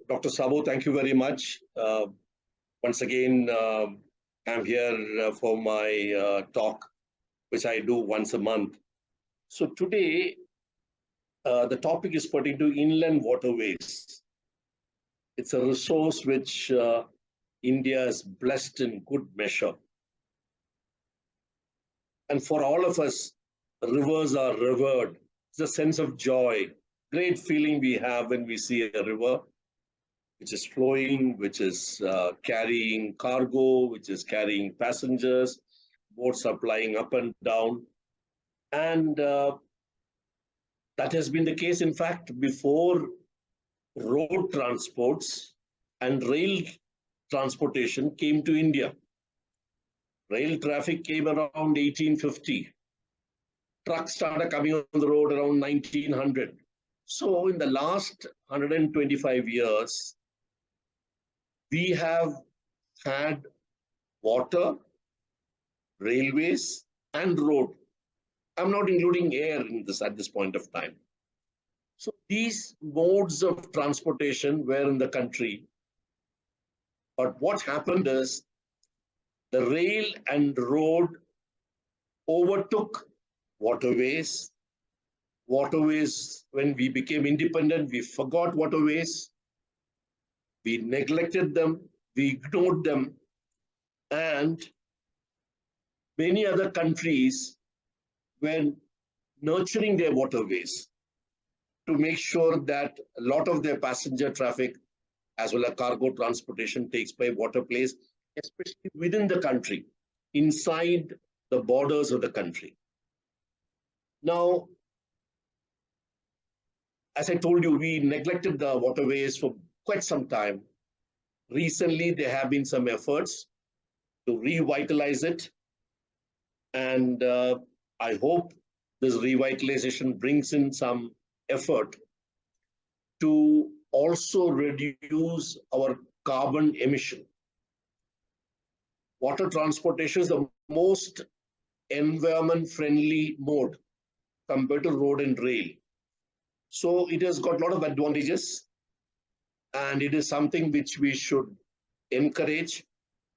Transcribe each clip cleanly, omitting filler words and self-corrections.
Dr. Sabo, thank you very much. Once again, I'm here for my talk, which I do once a month. So today, the topic is pertaining to inland waterways. It's a resource which India is blessed in good measure. And for all of us, rivers are revered. It's a sense of joy, great feeling we have when we see a river which is flowing, which is carrying cargo, which is carrying passengers, boats are plying up and down. And that has been the case, in fact, before road transports and rail transportation came to India. Rail traffic came around 1850. Trucks started coming on the road around 1900. So in the last 125 years, we have had water, railways, and road. I'm not including air in this at this point of time. So these modes of transportation were in the country. But what happened is the rail and road overtook waterways. Waterways, when we became independent, we forgot waterways. We neglected them, we ignored them, and many other countries were nurturing their waterways to make sure that a lot of their passenger traffic as well as cargo transportation takes by waterways, especially within the country, inside the borders of the country. Now, as I told you, we neglected the waterways for quite some time. Recently, there have been some efforts to revitalize it. And I hope this revitalization brings in some effort to also reduce our carbon emission. Water transportation is the most environment-friendly mode compared to road and rail. So it has got a lot of advantages, and it is something which we should encourage.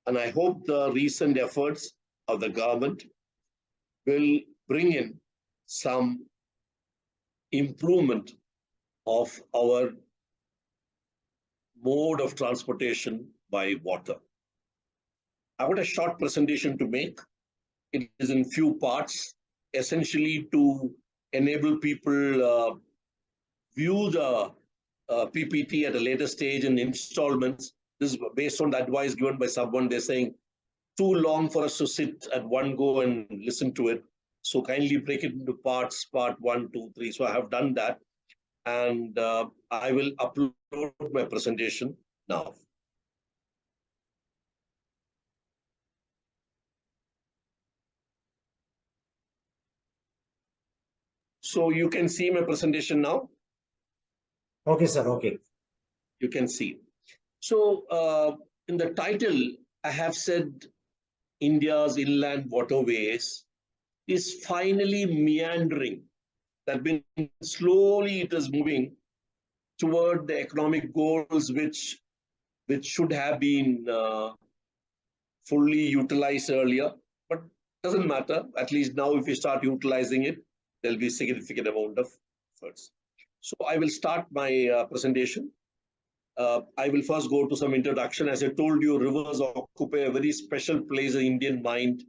And I hope the recent efforts of the government will bring in some improvement of our mode of transportation by water. I've got a short presentation to make. It is in few parts, essentially to enable people view the PPT at a later stage in installments. This is based on the advice given by someone. They're saying too long for us to sit at one go and listen to it. So kindly break it into parts, part 1, 2, 3. So I have done that. And I will upload my presentation now. So you can see my presentation now. Okay, sir. Okay. You can see. So in the title, I have said India's inland waterways is finally meandering. That means slowly it is moving toward the economic goals which should have been fully utilized earlier. But doesn't matter. At least now, if we start utilizing it, there'll be a significant amount of efforts. So I will start my presentation. I will first go to some introduction. As I told you, rivers occupy a very special place in the Indian mind.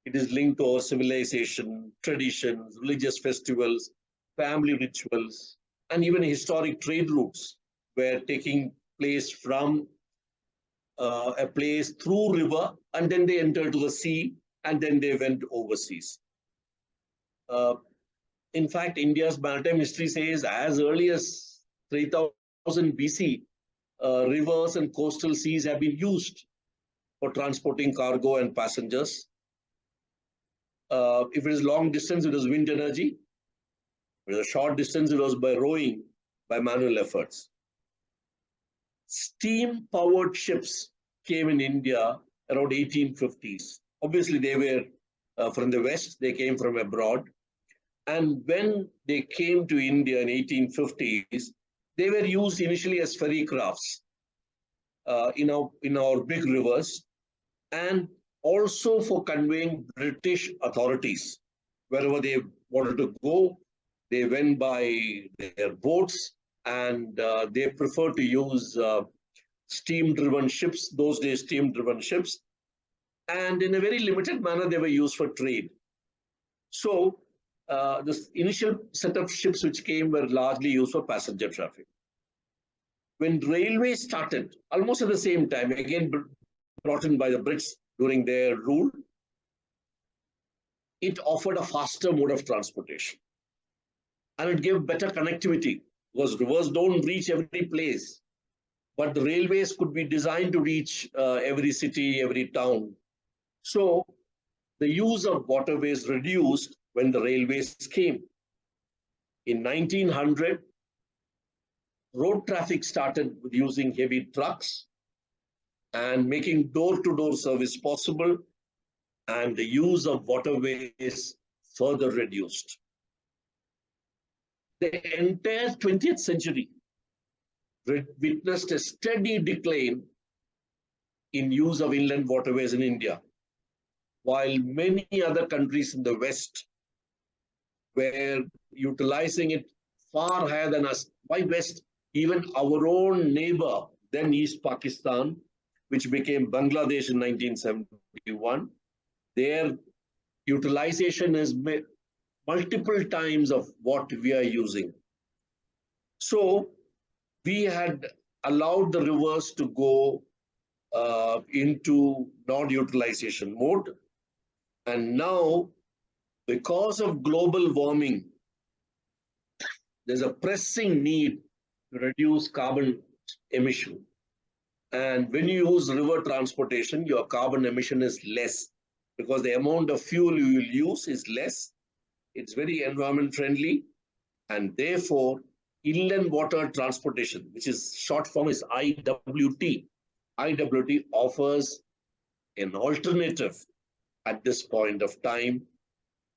It is linked to our civilization, traditions, religious festivals, family rituals, and even historic trade routes were taking place from a place through river, and then they entered to the sea, and then they went overseas. In fact, India's maritime history says as early as 3000 BC, rivers and coastal seas have been used for transporting cargo and passengers. If it is long distance, it was wind energy. If it is a short distance, it was by rowing, by manual efforts. Steam-powered ships came in India around 1850s. Obviously, they were from the West. They came from abroad. And when they came to India in 1850s, They were used initially as ferry crafts in our big rivers, and also for conveying British authorities wherever they wanted to go. They went by their boats, and they preferred to use steam-driven ships. Those days, steam-driven ships, and in a very limited manner, they were used for trade. So the initial set of ships which came were largely used for passenger traffic. When railways started, almost at the same time, again brought in by the Brits during their rule, it offered a faster mode of transportation. And it gave better connectivity, because rivers don't reach every place, but the railways could be designed to reach every city, every town. So the use of waterways reduced when the railways came. In 1900, road traffic started with using heavy trucks and making door-to-door service possible, and the use of waterways further reduced. The entire 20th century witnessed a steady decline in use of inland waterways in India, while many other countries in the West were utilizing it far higher than us. Why West? Even our own neighbor, then East Pakistan, which became Bangladesh in 1971, their utilization is multiple times of what we are using. So we had allowed the rivers to go into non-utilization mode. And now, because of global warming, there's a pressing need to reduce carbon emission. And when you use river transportation, your carbon emission is less, because the amount of fuel you will use is less. It's very environment friendly, and therefore inland water transportation, which is short form is IWT. IWT offers an alternative at this point of time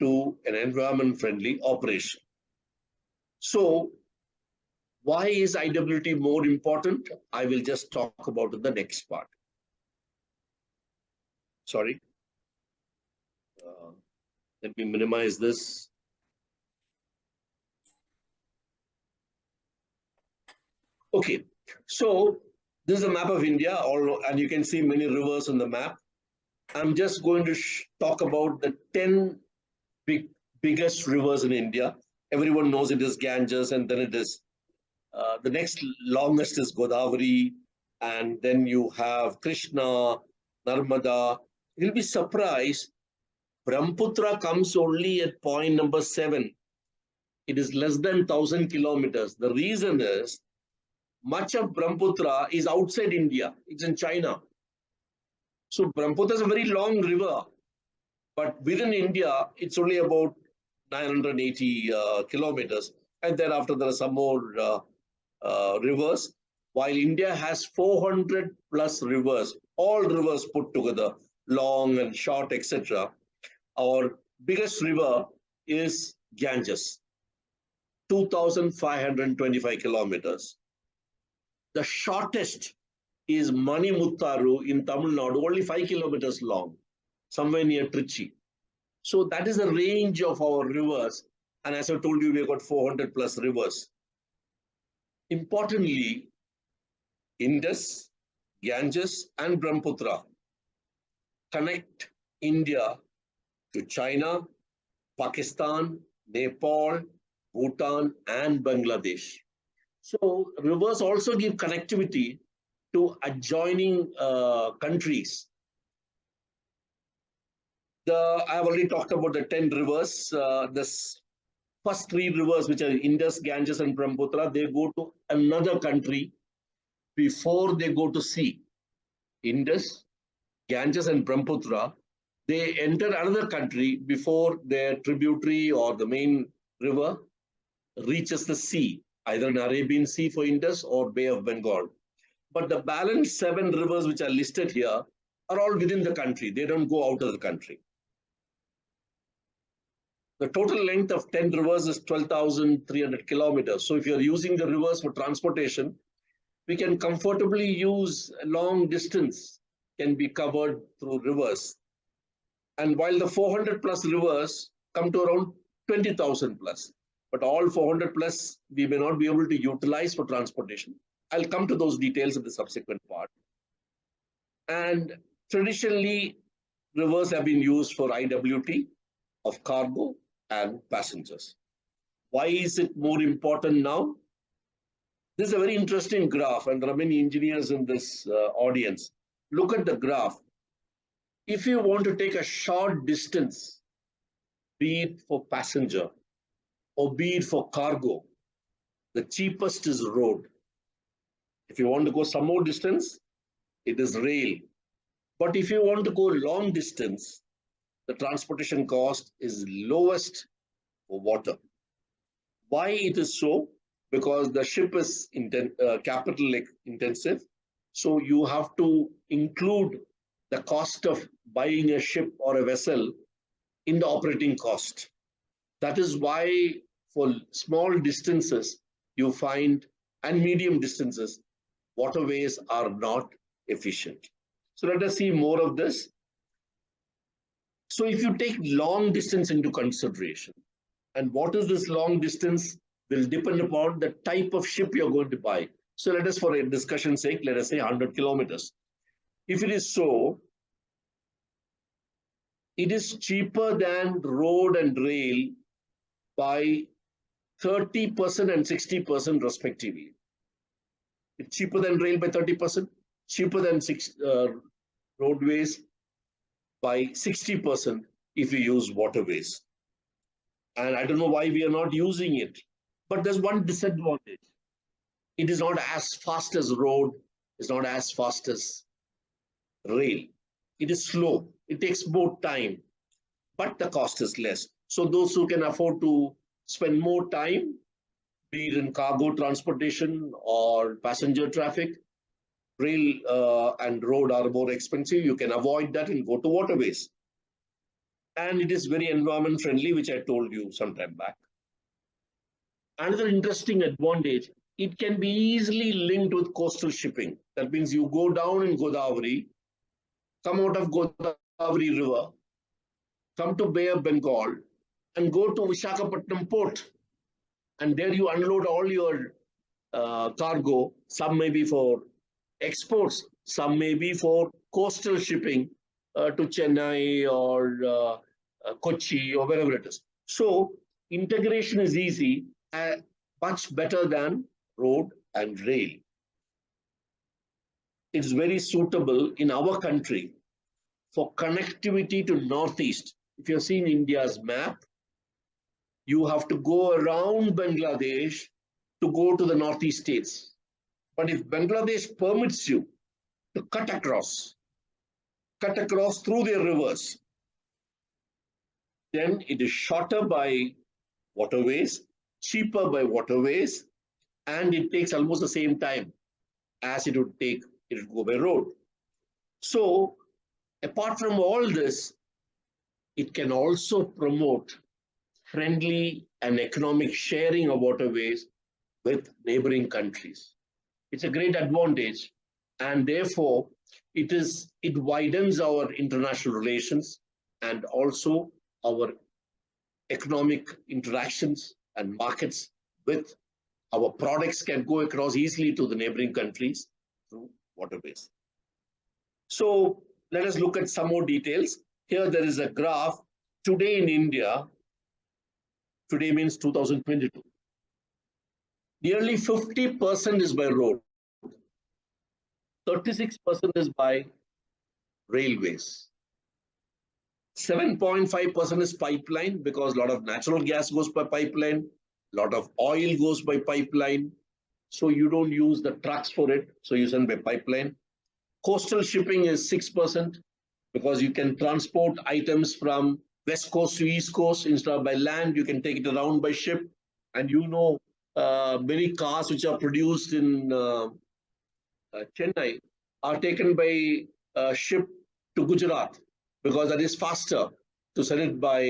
to an environment friendly operation. So why is IWT more important? I will just talk about in the next part. Sorry. Let me minimize this. Okay, so this is a map of India, and you can see many rivers on the map. I'm just going to talk about the 10 biggest rivers in India. Everyone knows it is Ganges, and then it is the next longest is Godavari, and then you have Krishna, Narmada. You'll be surprised, Brahmaputra comes only at point number 7. It is less than 1,000 kilometers. The reason is much of Brahmaputra is outside India. It's in China. So Brahmaputra is a very long river, but within India, it's only about 980 kilometers. And thereafter, there are some more rivers. While India has 400 plus rivers, all rivers put together, long and short, etc. Our biggest river is Ganges, 2,525 kilometers. The shortest is Manimuttaru in Tamil Nadu, only 5 kilometers long, somewhere near Trichy. So that is the range of our rivers. And as I told you, we've got 400 plus rivers. Importantly, Indus, Ganges, and Brahmaputra connect India to China, Pakistan, Nepal, Bhutan, and Bangladesh. So rivers also give connectivity to adjoining countries. I have already talked about the 10 rivers. The first 3 rivers, which are Indus, Ganges, and Brahmaputra, they go to another country before they go to sea. Indus, Ganges, and Brahmaputra, they enter another country before their tributary or the main river reaches the sea, either in Arabian Sea for Indus or Bay of Bengal. But the balance 7 rivers which are listed here are all within the country. They don't go out of the country. The total length of 10 rivers is 12,300 kilometers. So if you're using the rivers for transportation, we can comfortably use a long distance can be covered through rivers. And while the 400 plus rivers come to around 20,000 plus, but all 400 plus we may not be able to utilize for transportation. I'll come to those details in the subsequent part. And traditionally, rivers have been used for IWT of cargo and passengers. Why is it more important now? This is a very interesting graph, and there are many engineers in this audience. Look at the graph. If you want to take a short distance, be it for passenger or be it for cargo, the cheapest is road. If you want to go some more distance, it is rail. But if you want to go long distance, the transportation cost is lowest for water. Why it is so? Because the ship is capital intensive. So you have to include the cost of buying a ship or a vessel in the operating cost. That is why for small distances, you find, and medium distances, waterways are not efficient. So let us see more of this. So if you take long distance into consideration, and what is this long distance will depend upon the type of ship you're going to buy. So let us, for a discussion's sake, let us say 100 kilometers. If it is so, it is cheaper than road and rail by 30% and 60% respectively. It's cheaper than rail by 30%, cheaper than roadways by 60% if you use waterways. And I don't know why we are not using it. But there's one disadvantage. It is not as fast as road, it's not as fast as rail. It is slow, it takes more time, but the cost is less. So those who can afford to spend more time, be it in cargo transportation or passenger traffic, rail and road are more expensive. You can avoid that and go to waterways. And it is very environment friendly, which I told you some time back. Another interesting advantage, it can be easily linked with coastal shipping. That means you go down in Godavari, come out of Godavari River, come to Bay of Bengal, and go to Visakhapatnam port. And there you unload all your cargo. Some may be for exports, some may be for coastal shipping to Chennai or Kochi or wherever it is. So integration is easy, much better than road and rail. It's very suitable in our country for connectivity to Northeast. If you've seen India's map, you have to go around Bangladesh to go to the Northeast states. But if Bangladesh permits you to cut across through their rivers, then it is shorter by waterways, cheaper by waterways, and it takes almost the same time as it would take if it would go by road. So apart from all this, it can also promote friendly and economic sharing of waterways with neighboring countries. It's a great advantage, and therefore it widens our international relations and also our economic interactions and markets with our products can go across easily to the neighboring countries through waterways. So let us look at some more details. Here there is a graph. Today in India, today means 2022, nearly 50% is by road, 36% is by railways, 7.5% is pipeline because a lot of natural gas goes by pipeline, a lot of oil goes by pipeline. So you don't use the trucks for it, so you send by pipeline. Coastal shipping is 6% because you can transport items from west coast to east coast instead of by land. You can take it around by ship. And you know, many cars which are produced in Chennai are taken by ship to Gujarat because that is faster to send it by,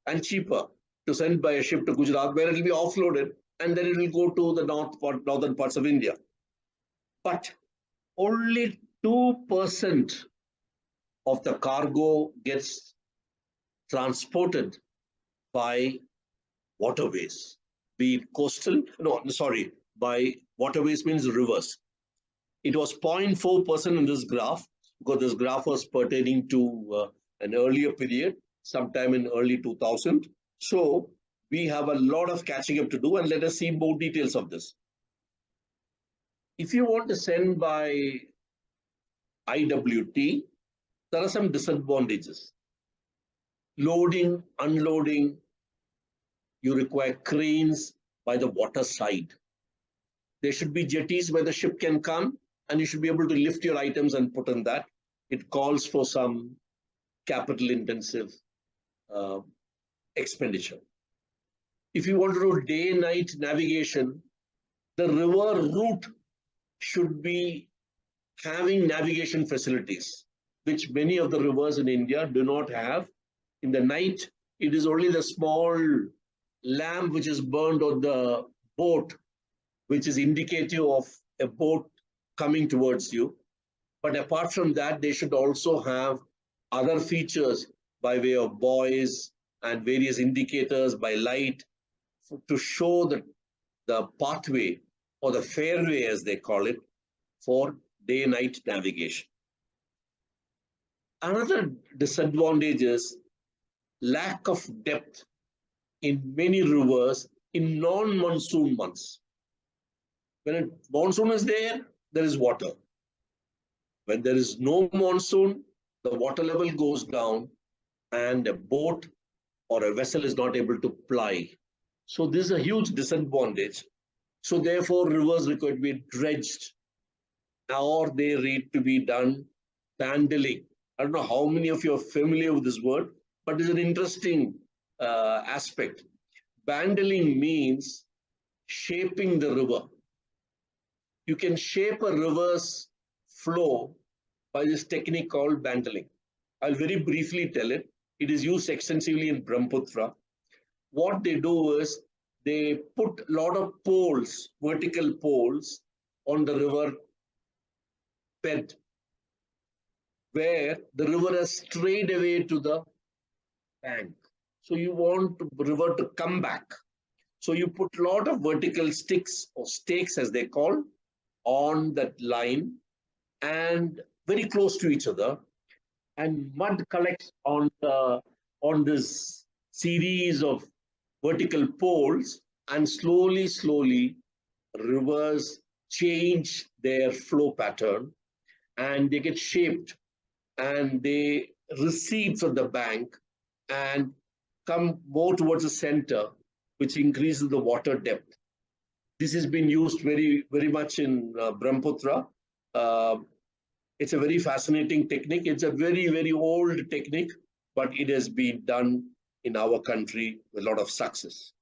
and cheaper to send by a ship to Gujarat, where it will be offloaded and then it will go to the northern parts of India. But only 2% of the cargo gets transported by waterways, be it coastal, no, sorry, by waterways means rivers. It was 0.4% in this graph, because this graph was pertaining to an earlier period, sometime in early 2000. So we have a lot of catching up to do, and let us see more details of this. If you want to send by IWT, there are some disadvantages. Loading, unloading, you require cranes by the water side. There should be jetties where the ship can come, and you should be able to lift your items and put in that. It calls for some capital intensive expenditure. If you want to do day-night navigation, the river route should be having navigation facilities, which many of the rivers in India do not have. In the night, it is only the small lamp which is burned on the boat, which is indicative of a boat coming towards you. But apart from that, they should also have other features by way of buoys and various indicators by light to show the pathway, or the fairway as they call it, for day-night navigation. Another disadvantage is lack of depth in many rivers in non-monsoon months. When a monsoon is there, there is water. When there is no monsoon, the water level goes down and a boat or a vessel is not able to ply. So this is a huge disadvantage. So therefore, rivers require to be dredged, or they need to be done bandeling. I don't know how many of you are familiar with this word, but it's an interesting aspect. Bandeling means shaping the river. You can shape a river's flow by this technique called bandeling. I'll very briefly tell it. It is used extensively in Brahmaputra. What they do is they put a lot of poles, vertical poles, on the river bed, where the river has strayed away to the bank. So you want the river to come back. So you put a lot of vertical sticks or stakes, as they call, on that line and very close to each other, and mud collects on this series of vertical poles, and slowly rivers change their flow pattern and they get shaped and they recede from the bank and come more towards the center, which increases the water depth. This has been used very much in Brahmaputra. It's a very fascinating technique. It's a very old technique, but it has been done in our country with a lot of success.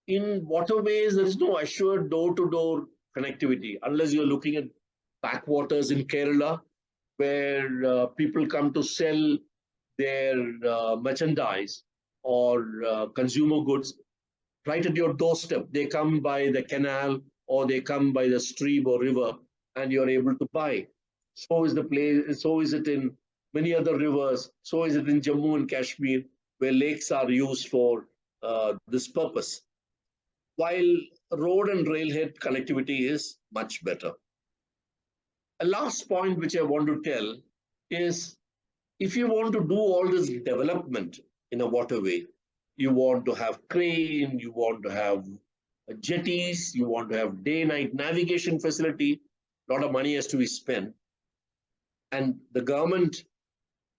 In waterways, there is no assured door-to-door connectivity unless you're looking at backwaters in Kerala, where people come to sell their merchandise or consumer goods right at your doorstep. They come by the canal or they come by the stream or river, and you're able to buy. So is the place. So is it in many other rivers. So is it in Jammu and Kashmir, where lakes are used for this purpose. While road and railhead connectivity is much better. A last point which I want to tell is, if you want to do all this development in a waterway, you want to have crane, you want to have jetties, you want to have day-night navigation facility, a lot of money has to be spent. And the government,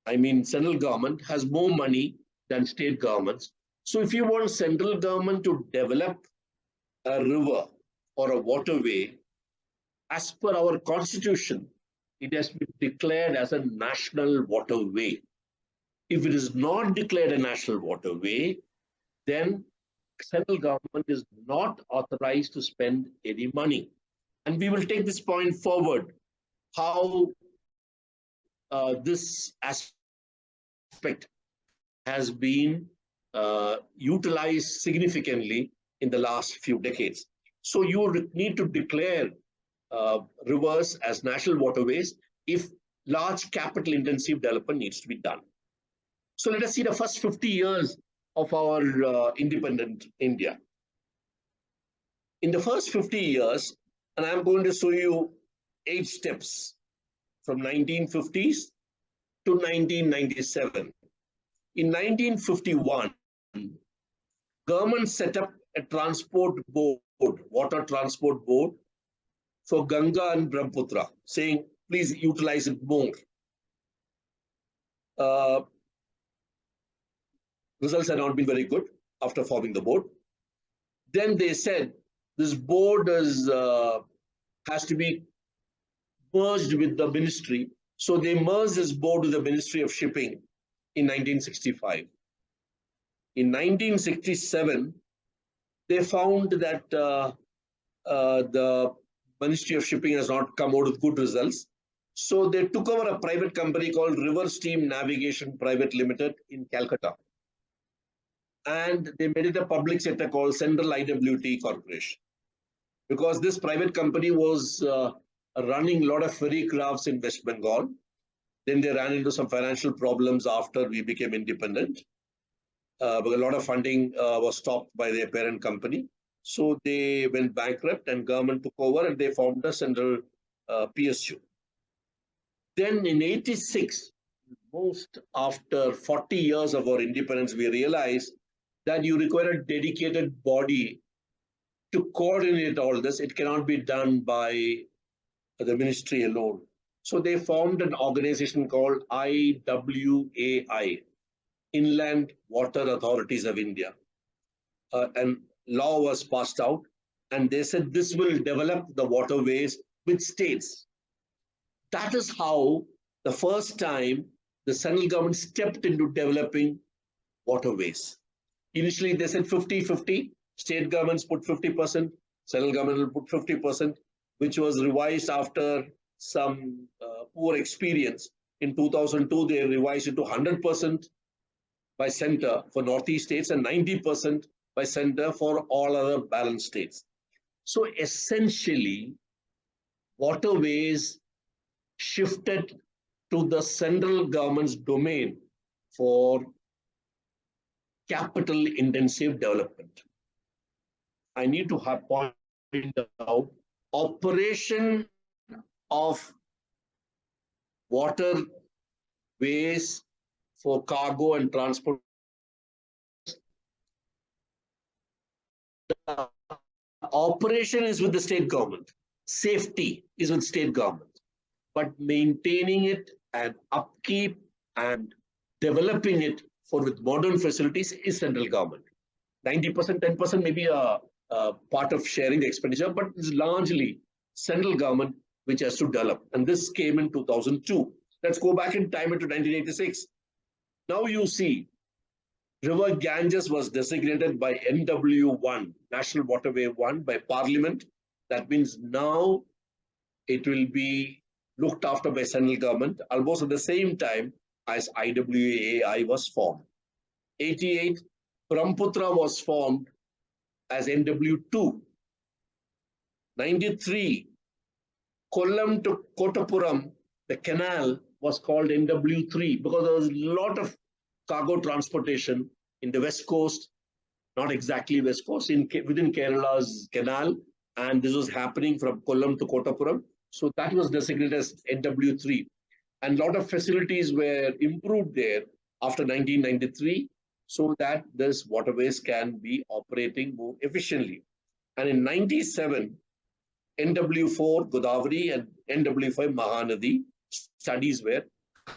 I mean central government, has more money than state governments. So if you want central government to develop a river or a waterway, as per our constitution, it has been declared as a national waterway. If it is not declared a national waterway, then central government is not authorized to spend any money. And we will take this point forward, how this aspect has been utilized significantly in the last few decades. So you need to declare rivers as national waterways if large capital intensive development needs to be done. So let us see the first 50 years of our independent India. In the first 50 years, and I'm going to show you 8 steps from 1950s to 1997. In 1951, government set up a transport board, water transport board for Ganga and Brahmaputra, saying, please utilize it more. Results have not been very good after forming the board. Then they said this board has to be merged with the ministry. So they merged this board with the Ministry of Shipping in 1965. In 1967, they found that the Ministry of Shipping has not come out with good results. So they took over a private company called River Steam Navigation Private Limited in Calcutta. And they made it a public sector called Central IWT Corporation. Because this private company was running a lot of ferry crafts in West Bengal. Then they ran into some financial problems after we became independent. But a lot of funding was stopped by their parent company. So they went bankrupt and government took over and they formed a central PSU. Then in 86, most after 40 years of our independence, we realized that you require a dedicated body to coordinate all this. It cannot be done by the ministry alone. So they formed an organization called IWAI, Inland Water Authorities of India. And law was passed out, and they said this will develop the waterways with states. That is how the first time the central government stepped into developing waterways. Initially, they said 50-50. State governments put 50%, central government will put 50%, which was revised after some poor experience. In 2002, they revised it to 100% by center for Northeast states and 90% by center for all other balanced states. So essentially, waterways shifted to the central government's domain for capital intensive development. I need to point out operation of waterways for cargo and transport. The operation is with the state government. Safety is with state government. But maintaining it and upkeep and developing it for with modern facilities is central government. 90%, 10% may be a part of sharing the expenditure, but it's largely central government which has to develop. And this came in 2002. Let's go back in time into 1986. Now you see, River Ganges was designated by NW1, National Waterway 1, by Parliament. That means now it will be looked after by central government, almost at the same time as IWAI was formed. 88, Brahmaputra was formed as NW2. 93, Kollam to Kottapuram, the canal was called NW3 because there was a lot of cargo transportation in the west coast, not exactly west coast, within Kerala's canal, and this was happening from Kollam to Kottapuram. So that was designated as NW3. And a lot of facilities were improved there after 1993 so that this waterways can be operating more efficiently. And in 97, NW4 Godavari and NW5 Mahanadi studies were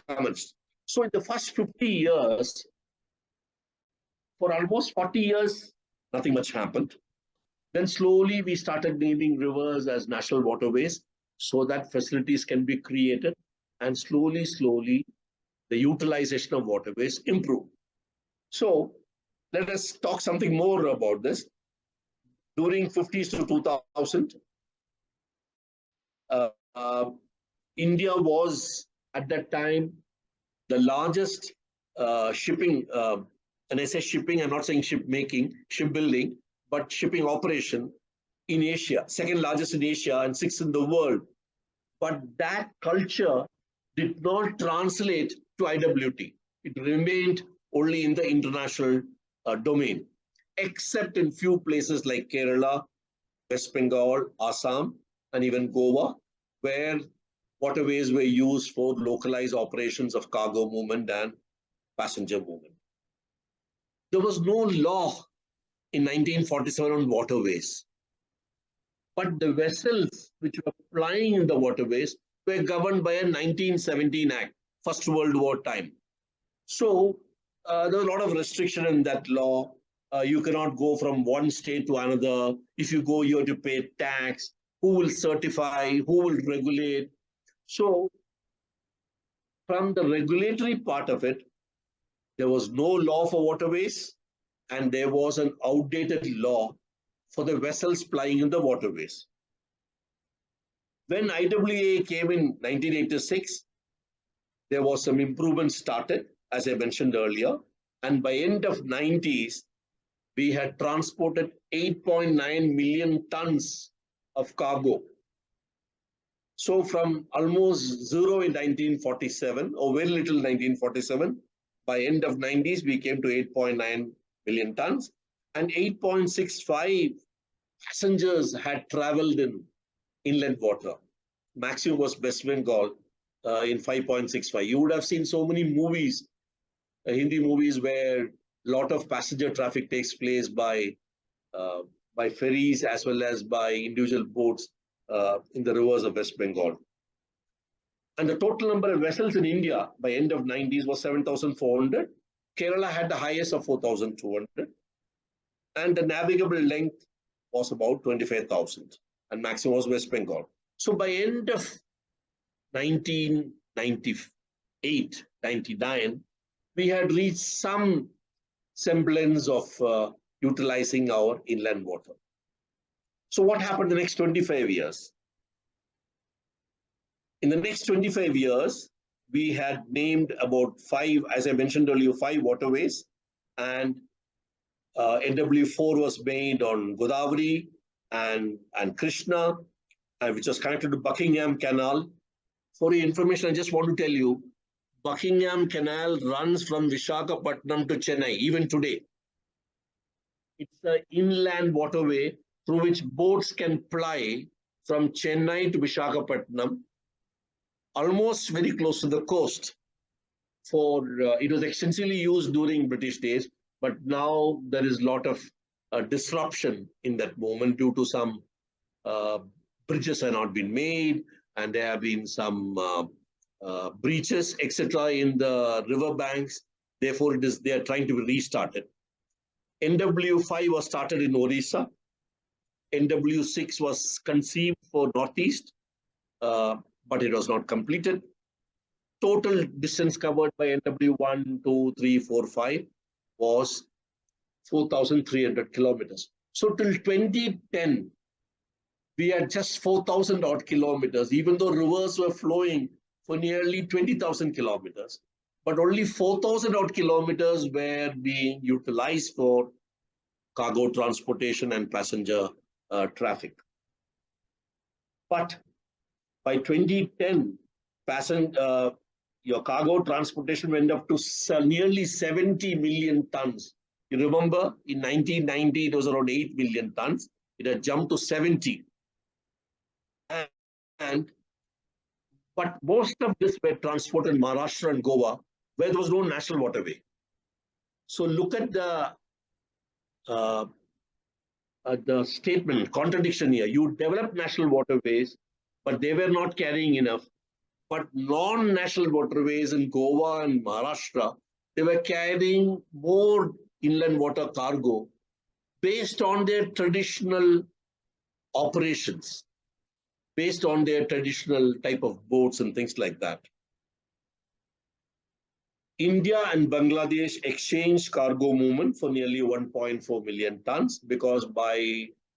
commenced. So in the first 50 years, for almost 40 years, nothing much happened. Then slowly we started naming rivers as national waterways so that facilities can be created, and slowly, the utilization of waterways improved. So let us talk something more about this. During 50s to 2000, India was at that time the largest shipping, and I say shipping, I'm not saying ship making, shipbuilding, but shipping operation in Asia, second largest in Asia and sixth in the world. But that culture did not translate to IWT. It remained only in the international domain, except in few places like Kerala, West Bengal, Assam, and even Goa, where waterways were used for localized operations of cargo movement and passenger movement. There was no law in 1947 on waterways, but the vessels which were plying in the waterways were governed by a 1917 Act, First World War time. So there was a lot of restriction in that law. You cannot go from one state to another. If you go, you have to pay tax. Who will certify? Who will regulate? So from the regulatory part of it, there was no law for waterways, and there was an outdated law for the vessels plying in the waterways. When IWA came in 1986, there was some improvement started, as I mentioned earlier, and by end of 90s, we had transported 8.9 million tons of cargo. So from almost zero in 1947, or very little 1947, by end of 90s, we came to 8.9 million tons, and 8.65 passengers had traveled in inland water. Maximum was West Bengal in 5.65. You would have seen so many movies, Hindi movies, where a lot of passenger traffic takes place by ferries as well as by individual boats in the rivers of West Bengal. And the total number of vessels in India by end of 90s was 7,400. Kerala had the highest of 4,200. And the navigable length was about 25,000. And maximum was West Bengal. So by end of 1998, 99, we had reached some semblance of utilizing our inland water. So what happened in the next 25 years? In the next 25 years, we had named about 5, as I mentioned earlier, 5 waterways, and NW4 was made on Godavari and Krishna, which was connected to Buckingham Canal. For your information, I just want to tell you, Buckingham Canal runs from Visakhapatnam to Chennai, even today. It's an inland waterway through which boats can ply from Chennai to Visakhapatnam, almost very close to the coast. It was extensively used during British days, but now there is a lot of disruption in that moment due to some bridges have not been made, and there have been some breaches, etc., in the river banks. Therefore, they are trying to be restarted. NW5 was started in Orissa. NW6 was conceived for Northeast, but it was not completed. Total distance covered by NW1, 2, 3, 4, 5 was 4,300 kilometers. So till 2010, we had just 4,000 odd kilometers, even though rivers were flowing for nearly 20,000 kilometers. But only 4,000 odd kilometers were being utilized for cargo transportation and passenger traffic. But by 2010, your cargo transportation went up to nearly 70 million tons. You remember, in 1990, it was around 8 million tons. It had jumped to 70. But most of this were transported in Maharashtra and Goa, where there was no national waterway. So look at the statement, contradiction here. You developed national waterways, but they were not carrying enough. But non-national waterways in Goa and Maharashtra, they were carrying more inland water cargo based on their traditional operations, based on their traditional type of boats and things like that. India and Bangladesh exchanged cargo movement for nearly 1.4 million tons because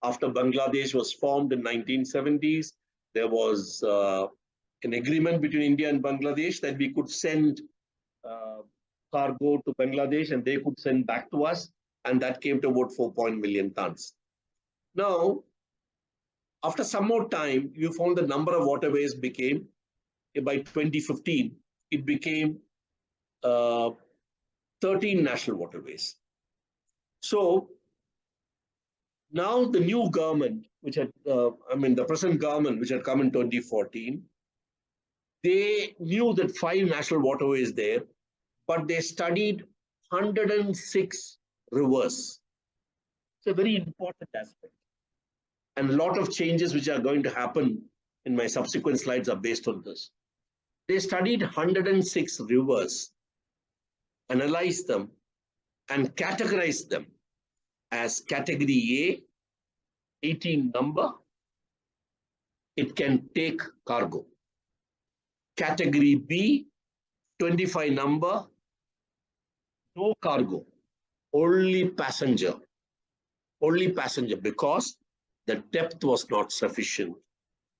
after Bangladesh was formed in 1970s, there was an agreement between India and Bangladesh that we could send cargo to Bangladesh and they could send back to us. And that came to about 4 million tons. Now, after some more time, you found the number of waterways became, by 2015, it became 13 national waterways. So now the new government, which had, the present government, which had come in 2014, they knew that 5 national waterways there, but they studied 106 rivers. It's a very important aspect. And a lot of changes which are going to happen in my subsequent slides are based on this. They studied 106 rivers, analyzed them, and categorized them as category A, 18 number, it can take cargo. Category B, 25 number, no cargo, only passenger because the depth was not sufficient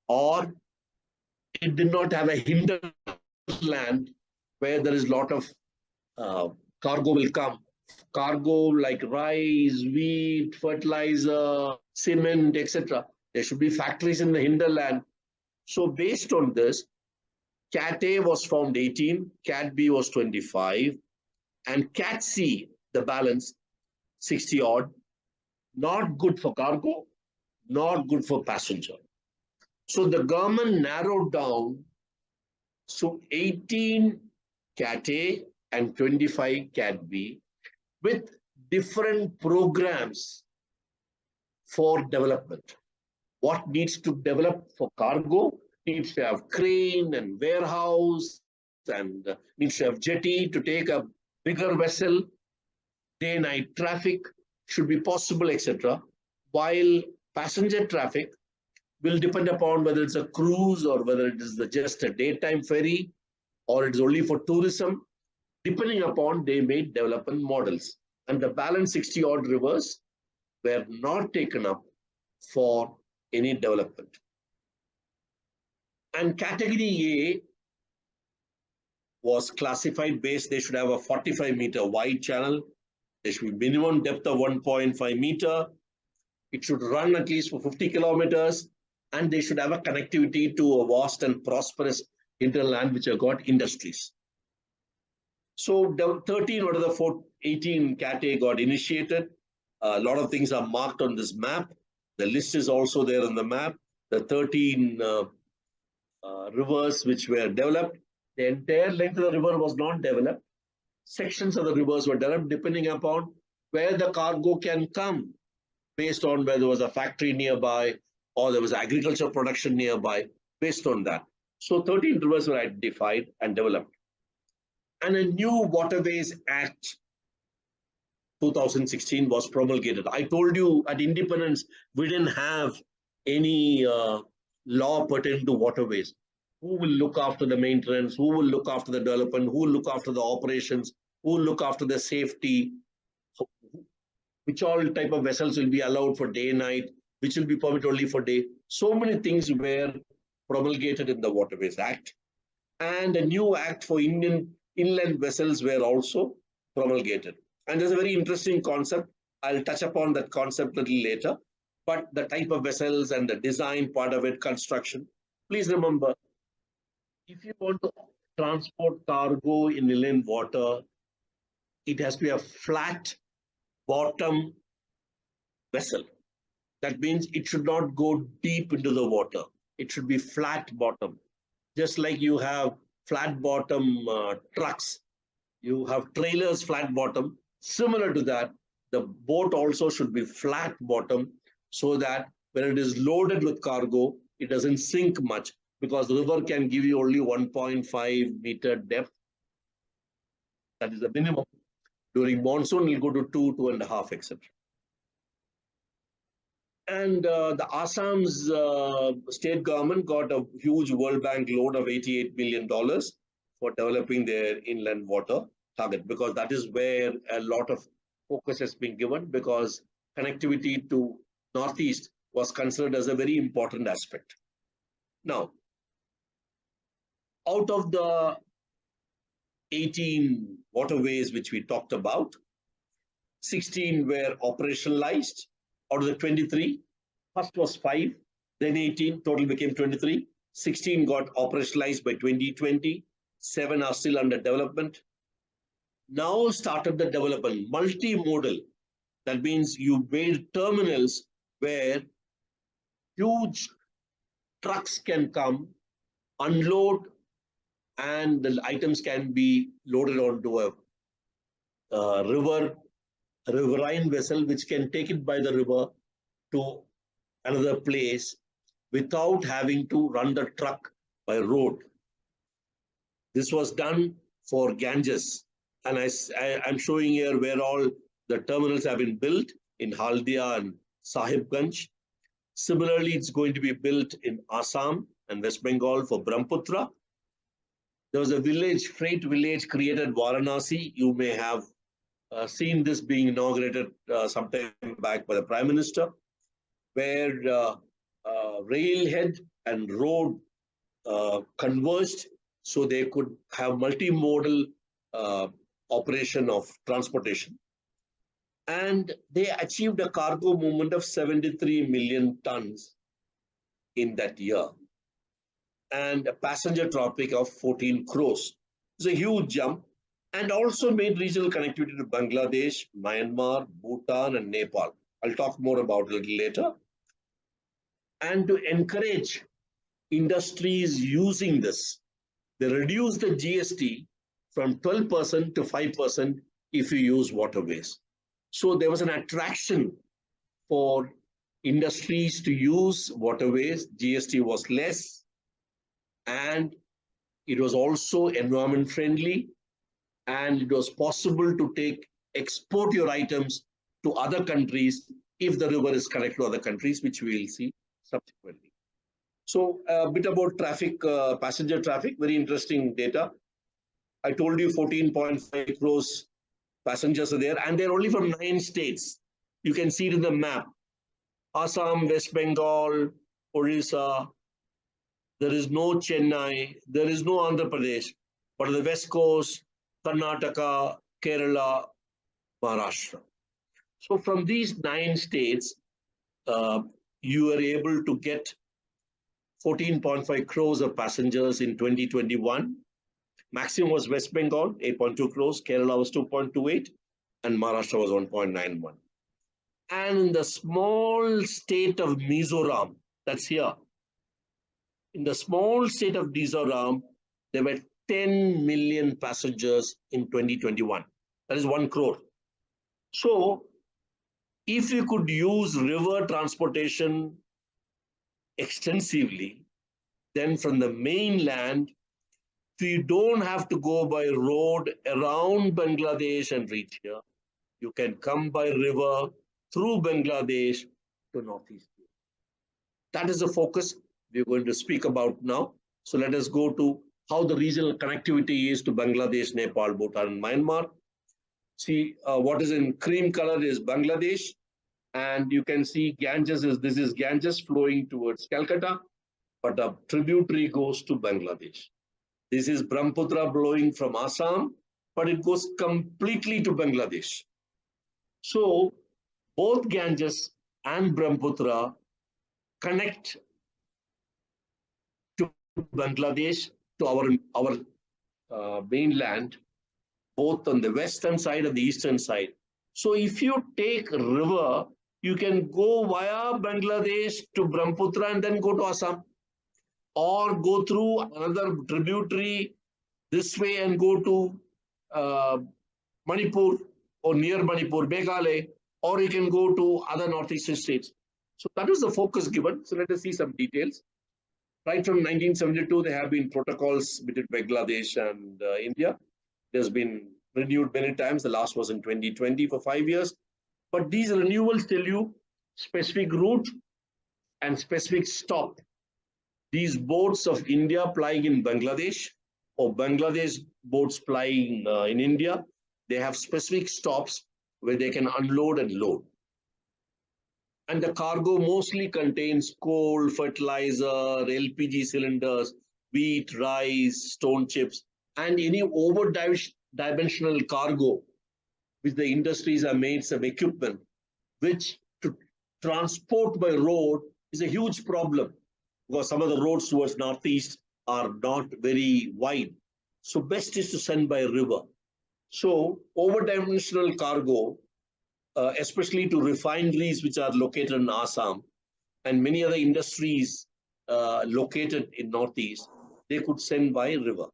or it did not have a hinterland where there is a lot of cargo will come. Cargo like rice, wheat, fertilizer, cement, etc. There should be factories in the hinterland. So based on this, Cat A was found 18, Cat B was 25, and Cat C, the balance, 60 odd. Not good for cargo, not good for passenger. So the government narrowed down, so 18 Cat A and 25 Cat B with different programs for development. What needs to develop for cargo needs to have crane and warehouse and needs to have jetty to take a bigger vessel. Day-night traffic should be possible, etc. While passenger traffic will depend upon whether it's a cruise or whether it is just a daytime ferry or it's only for tourism. Depending upon, they made development models. And the balance 60 odd rivers were not taken up for any development. And category A was classified based, they should have a 45-meter wide channel. There should be minimum depth of 1.5 meter. It should run at least for 50 kilometers. And they should have a connectivity to a vast and prosperous hinterland which have got industries. So 13 out of the 18 Cat A got initiated. A lot of things are marked on this map. The list is also there on the map. The 13 rivers which were developed. The entire length of the river was not developed. Sections of the rivers were developed depending upon where the cargo can come, based on where there was a factory nearby or there was agricultural production nearby, based on that. So 13 rivers were identified and developed. And a new Waterways Act 2016 was promulgated. I told you at independence, we didn't have any law pertaining to waterways. Who will look after the maintenance? Who will look after the development? Who will look after the operations? Who will look after the safety? Which all type of vessels will be allowed for day and night? Which will be permitted only for day? So many things were promulgated in the Waterways Act. And a new act for Indian inland vessels were also promulgated. And there's a very interesting concept. I'll touch upon that concept a little later. But the type of vessels and the design part of it, construction. Please remember, if you want to transport cargo in inland water, it has to be a flat bottom vessel. That means it should not go deep into the water. It should be flat bottom. Just like you have flat bottom trucks, you have trailers flat bottom. Similar to that, the boat also should be flat bottom so that when it is loaded with cargo, it doesn't sink much because the river can give you only 1.5 meter depth. That is the minimum. During monsoon, it will go to 2, 2.5, etc. And the Assam's state government got a huge World Bank loan of $88 million for developing their inland water target, because that is where a lot of focus has been given, because connectivity to Northeast was considered as a very important aspect. Now, out of the 18 waterways, which we talked about. 16 were operationalized out of the 23. First was 5, then 18, total became 23. 16 got operationalized by 2020. 7 are still under development. Now started the development, multimodal. That means you build terminals where huge trucks can come, unload, and the items can be loaded onto a riverine vessel, which can take it by the river to another place without having to run the truck by road. This was done for Ganges, and I'm showing here where all the terminals have been built in Haldia and Sahibganj. Similarly, it's going to be built in Assam and West Bengal for Brahmaputra. There was a village, freight village created Varanasi. You may have seen this being inaugurated sometime back by the Prime Minister, where railhead and road converged so they could have multimodal operation of transportation. And they achieved a cargo movement of 73 million tons in that year, and a passenger traffic of 14 crores. It's a huge jump, and also made regional connectivity to Bangladesh, Myanmar, Bhutan, and Nepal. I'll talk more about it a little later. And to encourage industries using this, they reduced the GST from 12% to 5% if you use waterways. So there was an attraction for industries to use waterways. GST was less, and it was also environment friendly, and it was possible to export your items to other countries if the river is connected to other countries, which we will see subsequently. So a bit about traffic, passenger traffic, very interesting data. I told you 14.5 crores passengers are there, and they're only from 9 states. You can see it in the map. Assam, West Bengal, Orissa. There is no Chennai. There is no Andhra Pradesh. But on the West Coast, Karnataka, Kerala, Maharashtra. So from these 9 states, you are able to get 14.5 crores of passengers in 2021. Maximum was West Bengal, 8.2 crores. Kerala was 2.28, and Maharashtra was 1.91. And in the small state of Mizoram, that's here, in the small state of Mizoram, there were 10 million passengers in 2021. That is 1 crore. So if you could use river transportation extensively, then from the mainland, so you don't have to go by road around Bangladesh and reach here. You can come by river through Bangladesh to Northeast. That is the focus we're going to speak about now. So let us go to how the regional connectivity is to Bangladesh, Nepal, Bhutan, and Myanmar. See, what is in cream color is Bangladesh. And you can see Ganges this is Ganges flowing towards Calcutta, but a tributary goes to Bangladesh. This is Brahmaputra blowing from Assam, but it goes completely to Bangladesh. So both Ganges and Brahmaputra connect to Bangladesh, to our mainland, both on the western side and the eastern side. So if you take a river, you can go via Bangladesh to Brahmaputra and then go to Assam, or go through another tributary this way and go to Manipur or near Manipur, Meghalaya, or you can go to other northeastern states. So that is the focus given. So let us see some details. Right from 1972, there have been protocols between Bangladesh and India. There's been renewed many times. The last was in 2020 for 5 years. But these renewals tell you specific route and specific stop. These boats of India plying in Bangladesh or Bangladesh boats plying in India, they have specific stops where they can unload and load. And the cargo mostly contains coal, fertilizer, LPG cylinders, wheat, rice, stone chips, and any dimensional cargo, which the industries have made some equipment, which to transport by road is a huge problem because some of the roads towards northeast are not very wide. So best is to send by river. So over-dimensional cargo, especially to refineries which are located in Assam and many other industries located in northeast, they could send by river.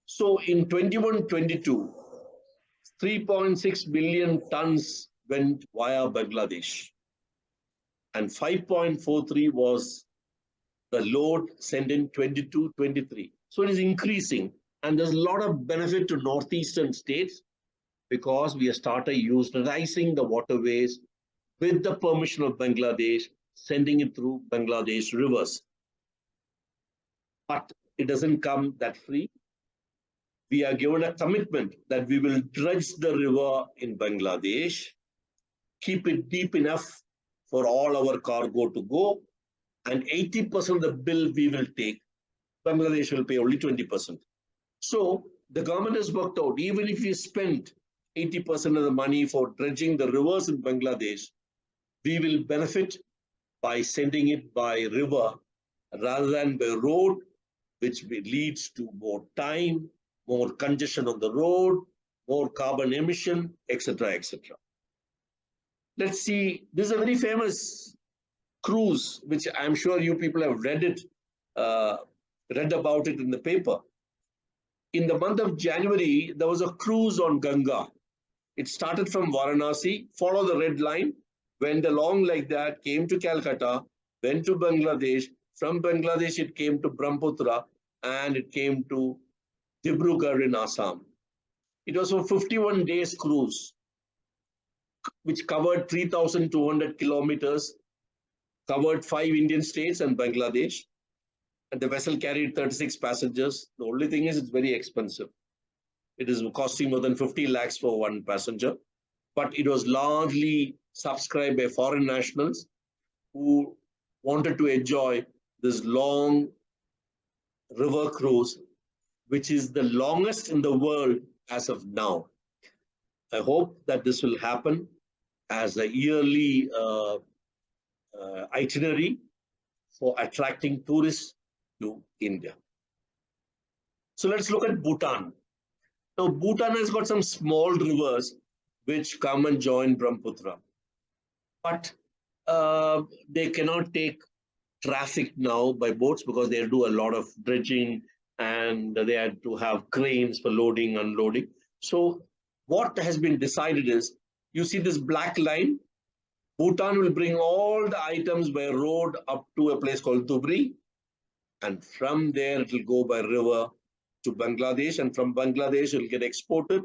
So in 21-22, 3.6 billion tons went via Bangladesh, and 5.43 was the load sent in 22-23. So it is increasing, and there's a lot of benefit to northeastern states because we have started utilizing the waterways with the permission of Bangladesh, sending it through Bangladesh rivers. But it doesn't come that free. We are given a commitment that we will dredge the river in Bangladesh, keep it deep enough for all our cargo to go, and 80% of the bill we will take. Bangladesh will pay only 20%. So the government has worked out, even if we spend 80% of the money for dredging the rivers in Bangladesh, we will benefit by sending it by river rather than by road, which leads to more time, more congestion on the road, more carbon emission, etc., etc. Let's see, this is a very famous cruise, which I'm sure you people have read it, read about it in the paper. In the month of January, there was a cruise on Ganga. It started from Varanasi, followed the red line, went along like that, came to Calcutta, went to Bangladesh. From Bangladesh, it came to Brahmaputra, and it came to Dibrugarh in Assam. It was a 51 days cruise, which covered 3,200 kilometers, covered 5 Indian states and Bangladesh. And the vessel carried 36 passengers. The only thing is it's very expensive. It is costing more than 50 lakhs for one passenger. But it was largely subscribed by foreign nationals who wanted to enjoy this long river cruise, which is the longest in the world as of now. I hope that this will happen as a yearly itinerary for attracting tourists to India. So let's look at Bhutan. Now, Bhutan has got some small rivers which come and join Brahmaputra, but they cannot take traffic now by boats because they do a lot of dredging and they had to have cranes for loading, unloading. So what has been decided is, you see this black line, Bhutan will bring all the items by road up to a place called Dhubri, and from there it will go by river to Bangladesh, and from Bangladesh it will get exported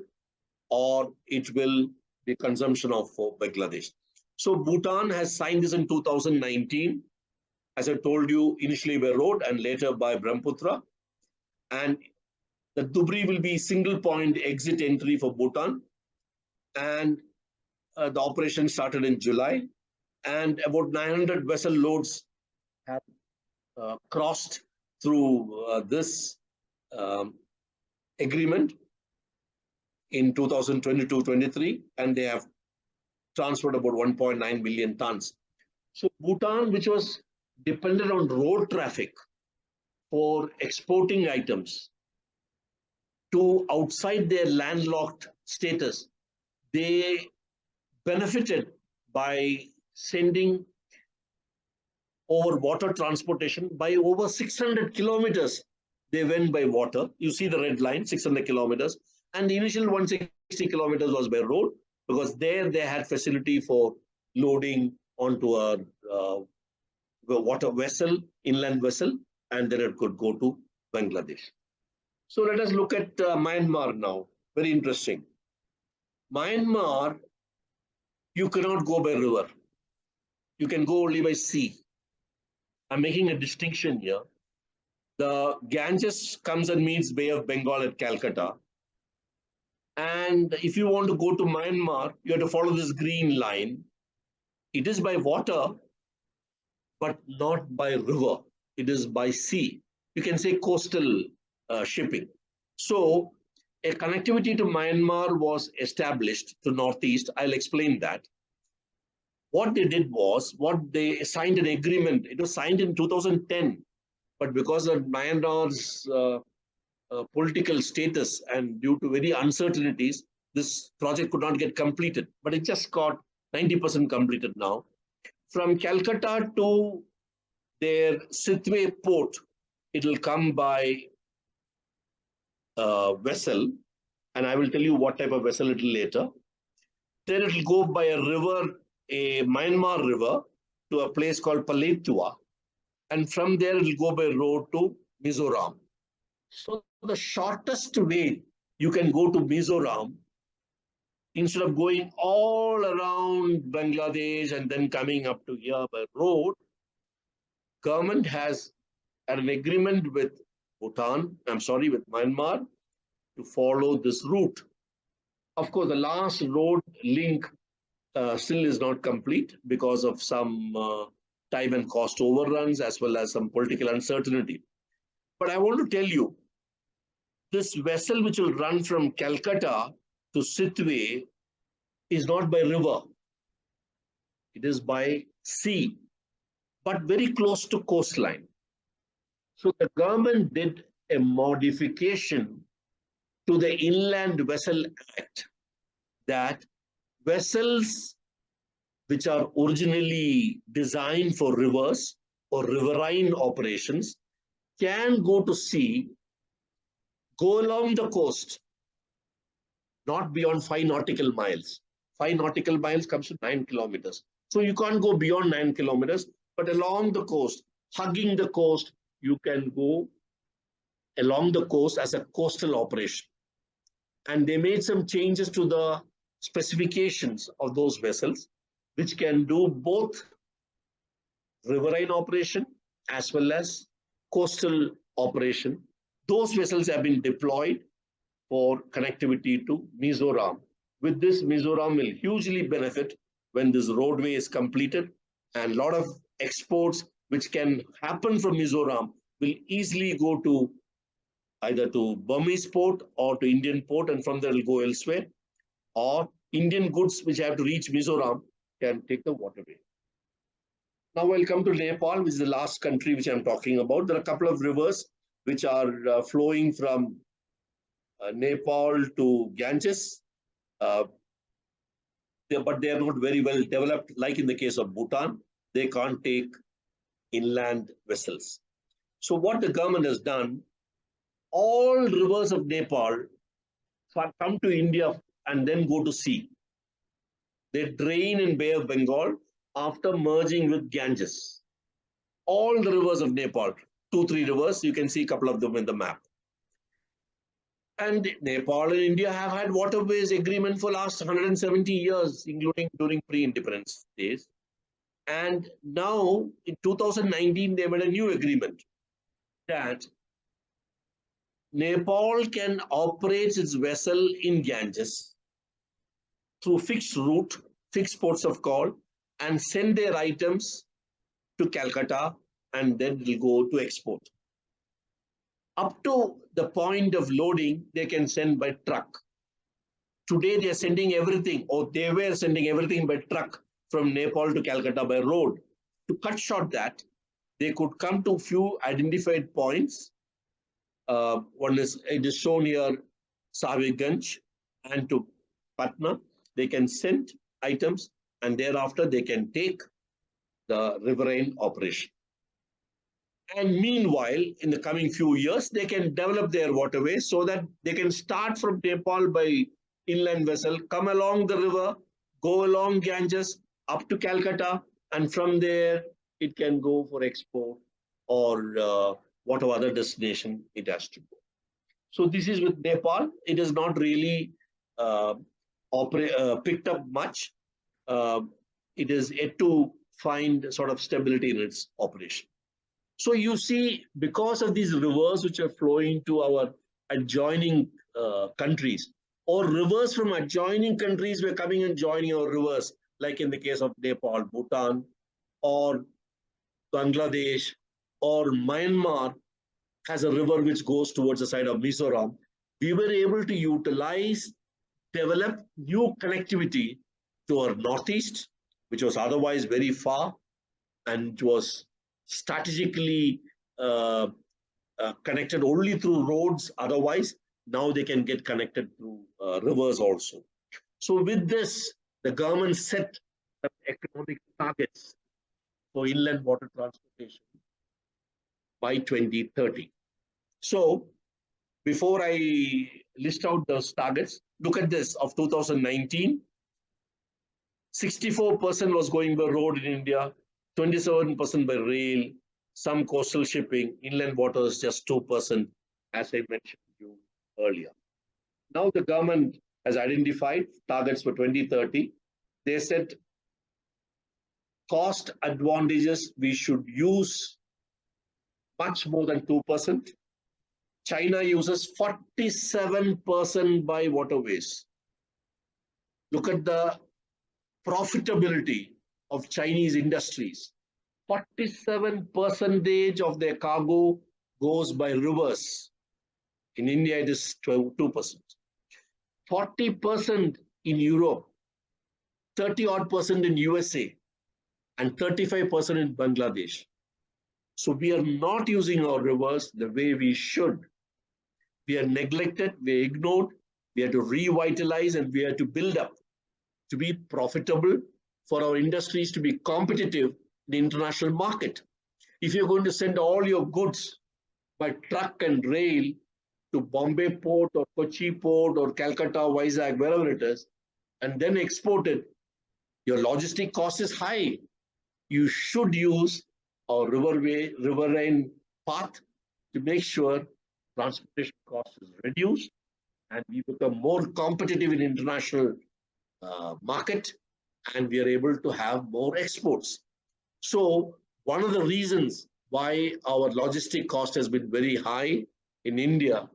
or it will be consumption of for Bangladesh. So Bhutan has signed this in 2019, as I told you, initially by road and later by Brahmaputra. And the Dhubri will be single point exit entry for Bhutan. And the operation started in July. And about 900 vessel loads have crossed through this agreement in 2022-23, and they have transferred about 1.9 million tons. So Bhutan, which was dependent on road traffic for exporting items to outside their landlocked status, they benefited by sending over water transportation by over 600 kilometers. They went by water. You see the red line, 600 kilometers. And the initial 160 kilometers was by road because there they had facility for loading onto a water vessel, inland vessel, and then it could go to Bangladesh. So let us look at Myanmar now. Very interesting. Myanmar, you cannot go by river. You can go only by sea. I'm making a distinction here. The Ganges comes and meets Bay of Bengal at Calcutta. And if you want to go to Myanmar, you have to follow this green line. It is by water, but not by river. It is by sea. You can say coastal shipping. So a connectivity to Myanmar was established to northeast. I'll explain that. What they did was, what they signed an agreement. It was signed in 2010, but because of Myanmar's political status and due to very uncertainties, this project could not get completed. But it just got 90% completed now. From Calcutta to their Sitwe port, it will come by vessel, and I will tell you what type of vessel it will later. Then it will go by a river, a Myanmar river, to a place called Paletua, and from there it will go by road to Mizoram. So the shortest way you can go to Mizoram, instead of going all around Bangladesh and then coming up to here by road, government has an agreement with with Myanmar to follow this route. Of course, the last road link still is not complete because of some time and cost overruns as well as some political uncertainty. But I want to tell you, this vessel which will run from Calcutta to Sitwe is not by river. It is by sea, but very close to coastline. So the government did a modification to the Inland Vessel Act that vessels which are originally designed for rivers or riverine operations can go to sea, go along the coast, not beyond 5 nautical miles. 5 nautical miles comes to 9 kilometers. So you can't go beyond 9 kilometers, but along the coast, hugging the coast, you can go along the coast as a coastal operation. And they made some changes to the specifications of those vessels, which can do both riverine operation as well as coastal operation. Those vessels have been deployed for connectivity to Mizoram. With this, Mizoram will hugely benefit when this roadway is completed, and a lot of exports which can happen from Mizoram will easily go to either to Burmese port or to Indian port, and from there will go elsewhere, or Indian goods which have to reach Mizoram can take the waterway. Now I'll come to Nepal, which is the last country which I'm talking about. There are a couple of rivers which are flowing from Nepal to Ganges, but they are not very well developed. Like in the case of Bhutan, they can't take inland vessels. So what the government has done, all rivers of Nepal come to India and then go to sea. They drain in Bay of Bengal after merging with Ganges. All the rivers of Nepal, 2-3 rivers, you can see a couple of them in the map. And Nepal and India have had waterways agreement for last 170 years, including during pre-independence days. And now in 2019, they made a new agreement that Nepal can operate its vessel in Ganges through fixed route, fixed ports of call, and send their items to Calcutta, and then it will go to export. Up to the point of loading, they can send by truck. Today, they are sending everything, or they were sending everything by truck from Nepal to Calcutta by road. To cut short that, they could come to few identified points. It is shown here, Sahibganj and to Patna. They can send items, and thereafter they can take the riverine operation. And meanwhile, in the coming few years, they can develop their waterways so that they can start from Nepal by inland vessel, come along the river, go along Ganges up to Calcutta, and from there it can go for export or whatever other destination it has to go. So this is with Nepal. It is not really picked up much. It is yet to find sort of stability in its operation. So you see, because of these rivers which are flowing to our adjoining countries, or rivers from adjoining countries were coming and joining our rivers, like in the case of Nepal, Bhutan, or Bangladesh, or Myanmar has a river which goes towards the side of Mizoram. we were able to utilize, develop new connectivity to our northeast, which was otherwise very far and was strategically uh, connected only through roads. Otherwise, now they can get connected through rivers also. So with this, the government set economic targets for inland water transportation by 2030. So before I list out those targets, look at this. Of 2019, 64% was going by road in India, 27% by rail, some coastal shipping, inland waters just 2%, as I mentioned to you earlier. Now the government has identified targets for 2030. They said cost advantages we should use much more than 2%. China uses 47% by waterways. Look at the profitability of Chinese industries. 47% of their cargo goes by rivers. In India, it is 2%. 40% in Europe, 30 odd percent in USA, and 35% in Bangladesh. So we are not using our rivers the way we should. We are neglected, we are ignored, we have to revitalize, and we have to build up to be profitable for our industries to be competitive in the international market. If you're going to send all your goods by truck and rail to Bombay port or Kochi port or Calcutta, Vizag, wherever it is, and then export it, your logistic cost is high. You should use our riverine path to make sure transportation cost is reduced and we become more competitive in international market, and we are able to have more exports. So one of the reasons why our logistic cost has been very high in India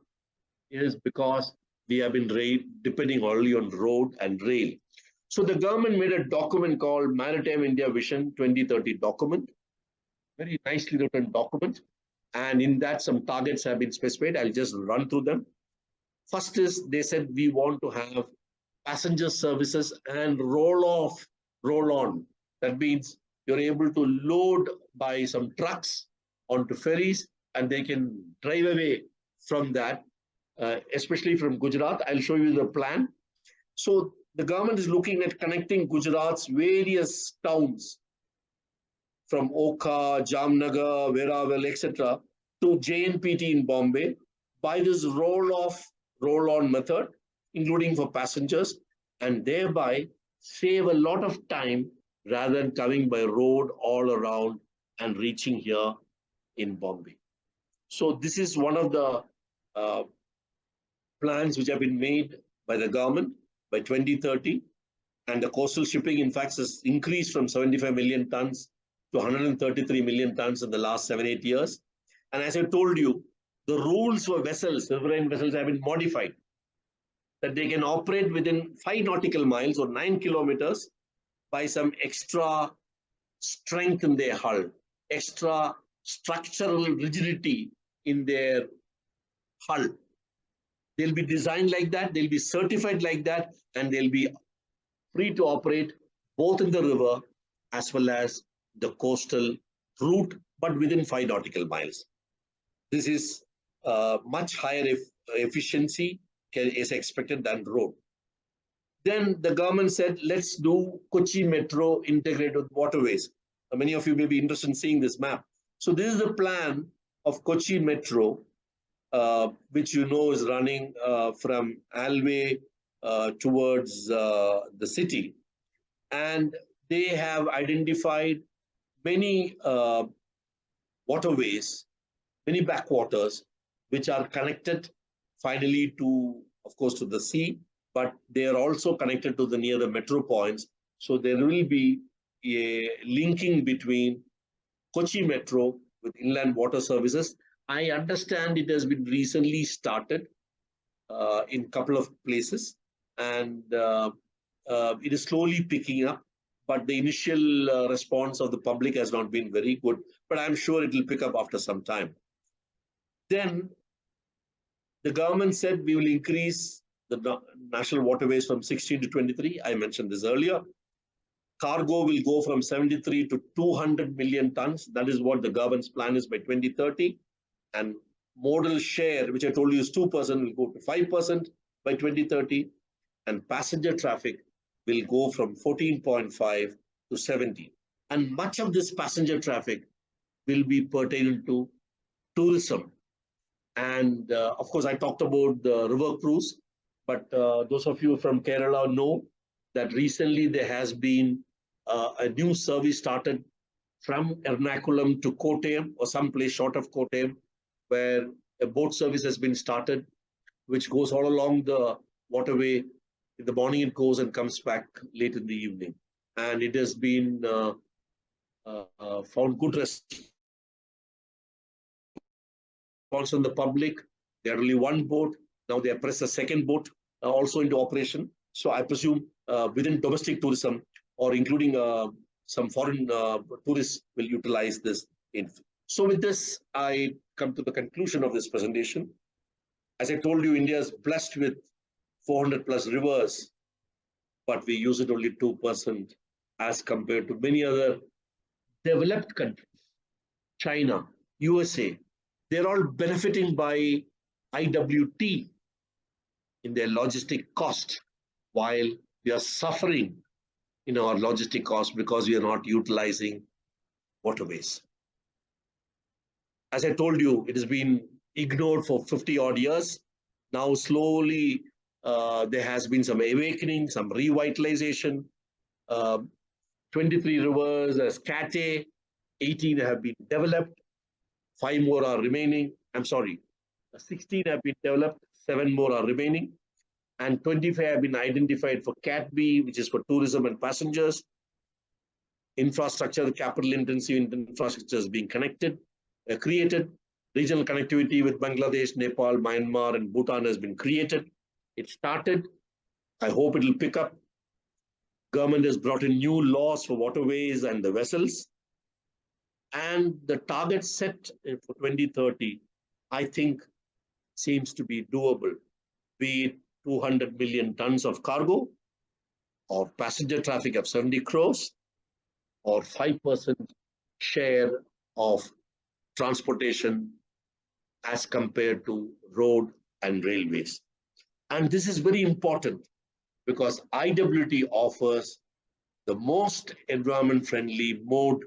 is because we have been depending only on road and rail. So the government made a document called Maritime India Vision 2030 document, very nicely written document. And in that, some targets have been specified. I'll just run through them. First is they said we want to have passenger services and roll off, roll on. That means you're able to load by some trucks onto ferries and they can drive away from that, especially from Gujarat. I'll show you the plan. So the government is looking at connecting Gujarat's various towns from Oka, Jamnagar, Veravel, etc. to JNPT in Bombay by this roll-off, roll-on method, including for passengers, and thereby save a lot of time rather than coming by road all around and reaching here in Bombay. So this is one of the plans which have been made by the government by 2030. And the coastal shipping, in fact, has increased from 75 million tons to 133 million tons in the last 7-8 years. And as I told you, the rules for vessels, riverine vessels, have been modified that they can operate within 5 nautical miles or 9 kilometers by some extra strength in their hull, extra structural rigidity in their hull. They'll be designed like that, they'll be certified like that, and they'll be free to operate both in the river as well as the coastal route, but within 5 nautical miles. This is much higher efficiency is expected than road. Then the government said, let's do Kochi Metro integrated with waterways. Many of you may be interested in seeing this map. So this is the plan of Kochi Metro, which you know is running from Alway towards the city. And they have identified many waterways, many backwaters, which are connected finally to, of course, to the sea, but they are also connected to the near the metro points. So there will be a linking between Kochi Metro with inland water services. I understand it has been recently started in a couple of places, and it is slowly picking up, but the initial response of the public has not been very good, but I'm sure it will pick up after some time. Then The government said we will increase the national waterways from 16 to 23. I mentioned this earlier. Cargo will go from 73 to 200 million tons. That is what the government's plan is by 2030. And modal share, which I told you is 2%, will go to 5% by 2030. And passenger traffic will go from 14.5 to 70. And much of this passenger traffic will be pertaining to tourism. And of course, I talked about the river cruise, but those of you from Kerala know that recently there has been a new service started from Ernakulam to Kottayam or someplace short of Kottayam, where a boat service has been started, which goes all along the waterway. In the morning it goes and comes back late in the evening. And it has been found good response from the public. There are only one boat. Now they have pressed a second boat also into operation. So I presume within domestic tourism or including some foreign tourists will utilize this. So with this, I come to the conclusion of this presentation. As I told you, India is blessed with 400 plus rivers, but we use it only 2% as compared to many other developed countries. China, USA, they're all benefiting by IWT in their logistic cost, while we are suffering in our logistic cost because we are not utilizing waterways. As I told you, it has been ignored for 50 odd years. Now slowly there has been some awakening, some revitalization. 23 rivers as CATE, 18 have been developed, 5 more are remaining. I'm sorry, 16 have been developed, 7 more are remaining, and 25 have been identified for CAT-B, which is for tourism and passengers. Infrastructure, the capital-intensive infrastructure is being created. Regional connectivity with Bangladesh, Nepal, Myanmar, and Bhutan has been created. It started. I hope it will pick up. Government has brought in new laws for waterways and the vessels. And the target set for 2030, I think, seems to be doable. Be it 200 million tons of cargo, or passenger traffic of 70 crores, or 5% share of transportation as compared to road and railways. And this is very important because IWT offers the most environment-friendly mode,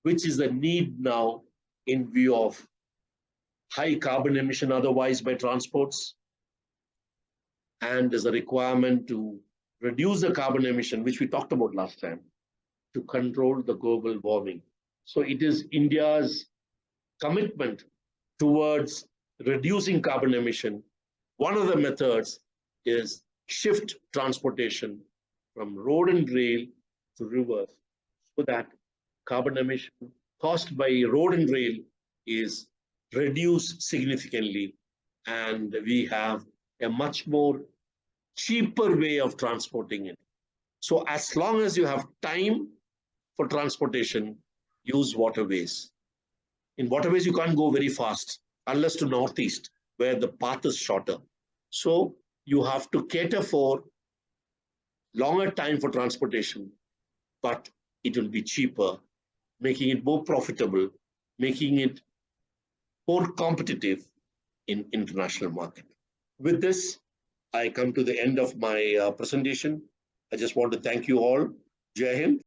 which is the need now in view of high carbon emission otherwise by transports, and there's a requirement to reduce the carbon emission, which we talked about last time, to control the global warming. So it is India's commitment towards reducing carbon emission. One of the methods is shift transportation from road and rail to rivers, so that carbon emission caused by road and rail is reduced significantly, and we have a much more cheaper way of transporting it. So as long as you have time for transportation, use waterways. In waterways, you can't go very fast unless to northeast, where the path is shorter. So you have to cater for longer time for transportation, but it will be cheaper, making it more profitable, making it more competitive in international market. With this, I come to the end of my presentation. I just want to thank you all. Jai Hind.